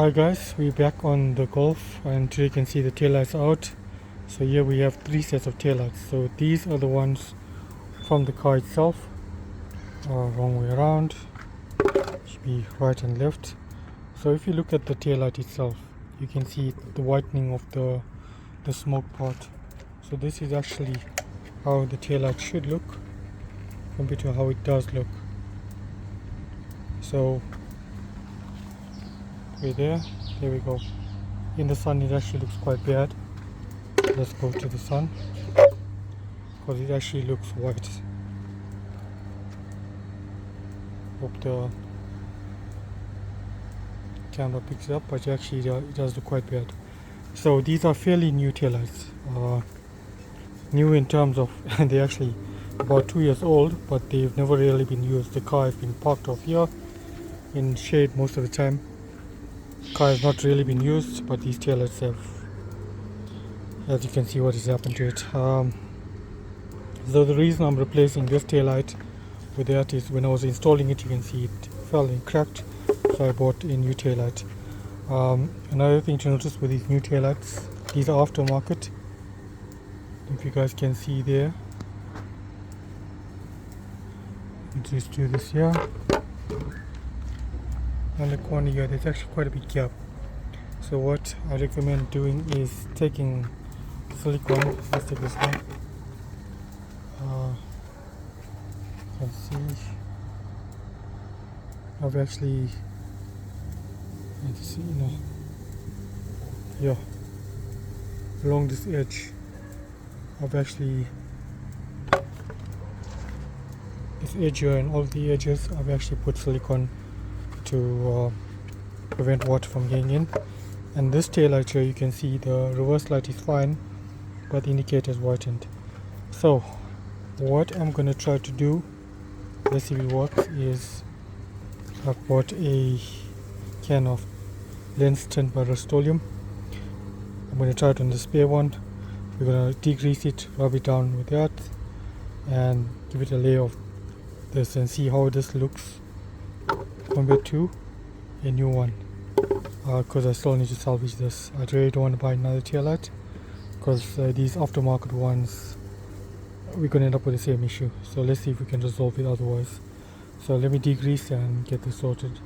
Hi guys, we're back on the Golf and today you can see the taillights out. So here we have three sets of taillights. So these are the ones from the car itself, wrong way around, should be right and left. So if you look at the taillight itself, you can see the whitening of the smoke part. So this is actually how the taillight should look compared to how it does look. So right there we go. In the sun it actually looks quite bad. Let's go to the sun because it actually looks white. Hope the camera picks it up, but actually it does look quite bad. So these are fairly new taillights. New in terms of they're actually about 2 years old, but they've never really been used. The car has been parked off here in shade most of the time. The car has not really been used, but these taillights have, as you can see, what has happened to it. So the reason I'm replacing this taillight with that is when I was installing it, you can see it fell and cracked, so I bought a new taillight. Another thing to notice with these new taillights, these are aftermarket. If you guys can see there, just do this here. On the corner here, there's actually quite a big gap. So what I recommend doing is taking silicone. Let's take this one. You can see I've actually, let's see, yeah, along this edge, I've actually, this edge here and all the edges, I've actually put silicone to prevent water from getting in. And this tail light here, you can see the reverse light is fine, but the indicator is whitened. So what I'm going to try to do, let's see if it works, is I've bought a can of lens tint by Rust-Oleum. I'm going to try it on the spare one. We're going to degrease it, rub it down with that, and give it a layer of this and see how this looks compared to a new one. Because I still need to salvage this. I really don't want to buy another taillight because these aftermarket ones, we're going to end up with the same issue. So let's see if we can resolve it otherwise. So let me degrease and get this sorted.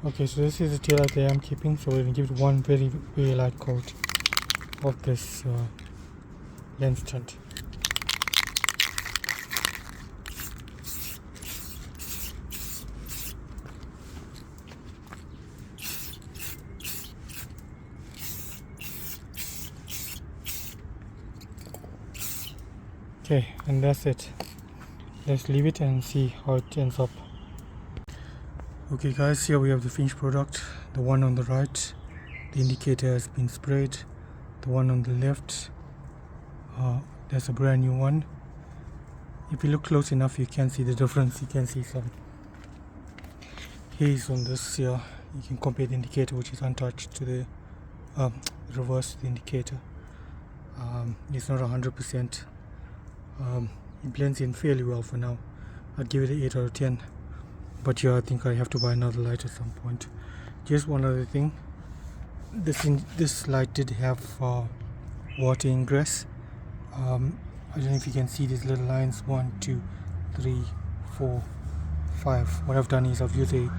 Okay, so this is the tail light that I'm keeping, so we're going to give it one very light coat of this lens tint. Okay, and that's it. Let's leave it and see how it ends up. Okay guys, here we have the finished product. The one on the right, the indicator has been sprayed. The one on the left, that's a brand new one. If you look close enough, you can see the difference. You can see some haze on this here. You can compare the indicator, which is untouched, to the reverse the indicator. It's not 100%. It blends in fairly well for now. I'd give it an 8 out of 10. But yeah, I think I have to buy another light at some point. Just one other thing. This light did have water ingress. I don't know if you can see these little lines. 1, 2, 3, 4, 5. What I've done is I've used a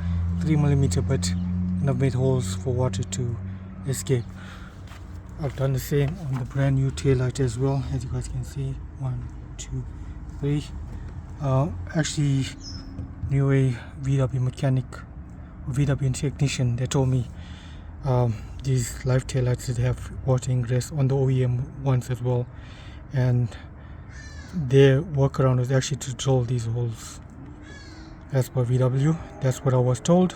3mm bit and I've made holes for water to escape. I've done the same on the brand new tail light as well, as you guys can see. 1, 2, 3. Actually knew a VW mechanic or VW technician that told me these live tail lights did have water ingress on the OEM ones as well, and their workaround was actually to drill these holes as per VW. That's what I was told.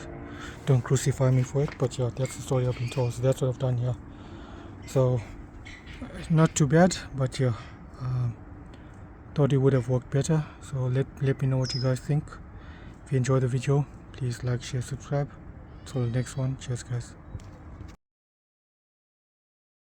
Don't crucify me for it, but yeah, that's the story I've been told, so that's what I've done here. So not too bad, but yeah, thought it would have worked better. So let me know what you guys think. If you enjoyed the video, please like, share, subscribe. Till the next one, cheers guys.